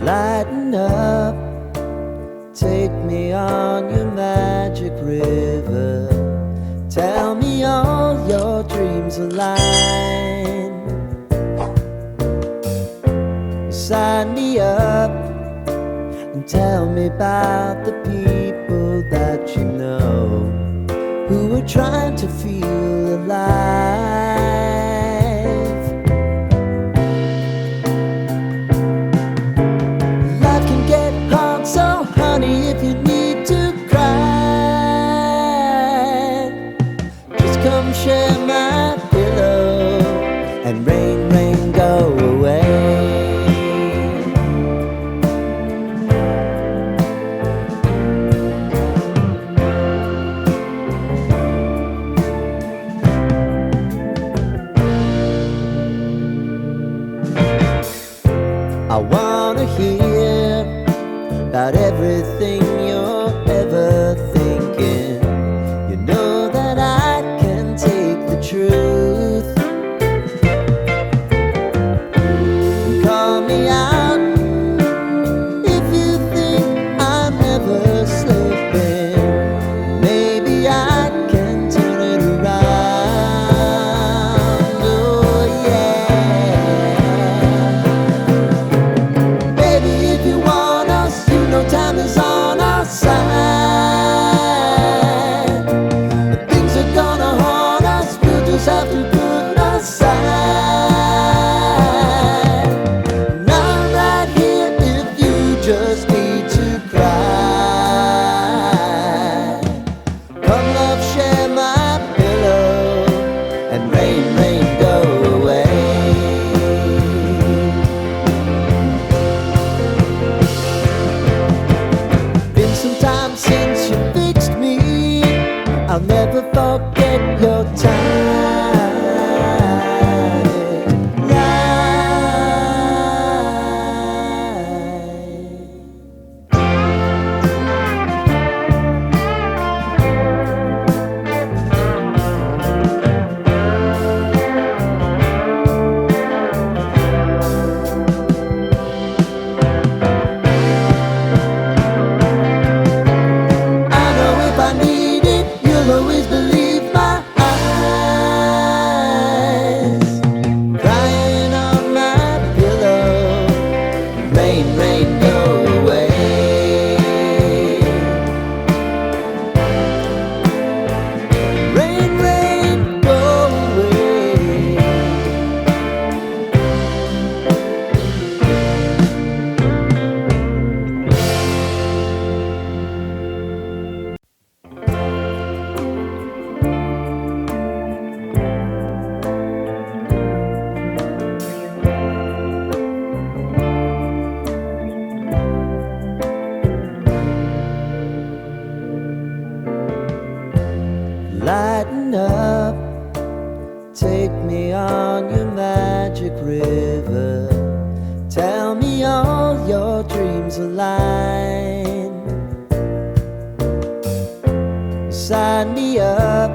Lighten up, take me on your magic river. Tell me all your dreams align. Sign me up and tell me about the people that you know who are trying to feel alive. Life can get hard, so honey, if you need to cry, just come share my pillow and rain, rain, go away. I wanna hear about everything you're ever thinking. You know that I can take the truth. Call me out if you think I'm never slipping. Maybe I can turn it around. Oh yeah. Baby, if you want us, you know time is on our side. But things are gonna haunt us, we'll just have to put aside. And I'm right here if you just need to cry. Come love, share my pillow and rain, rain, go away. Been some time since you fixed me. I'll never forget your time. I know if I need it, you'll always believe my eyes. Crying on my pillow, rain, rain, go away. Rain, rain, go away. Lighten up, take me on your magic river. Tell me all your dreams align. Sign me up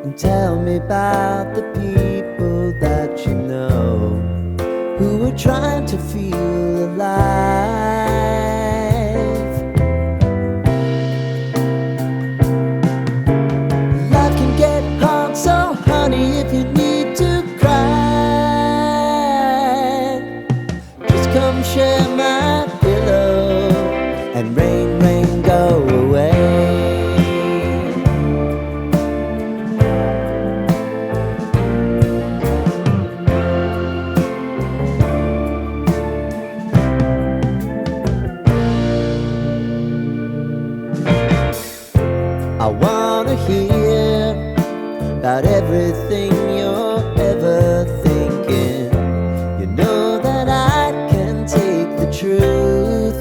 and tell me about the people that you know who are trying to feel alive. Life can get hard, so honey, if you need to cry, just come share my pillow and rain, rain, go away. I wanna hear about everything you're ever thinking. You know that I can take the truth.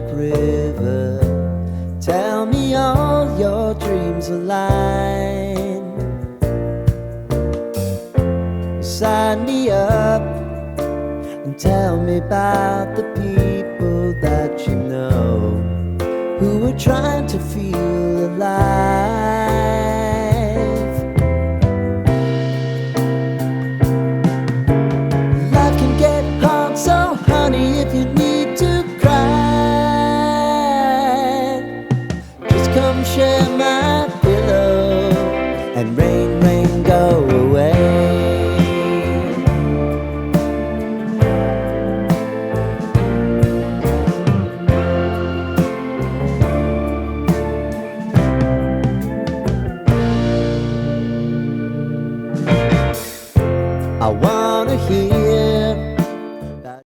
magic river. Tell me all your dreams align. Sign me up and tell me about the people that you know who are trying to feel alive. Life can get hard, so honey, if you need to cry, just come share my pillow and rain, rain, go away. I wanna hear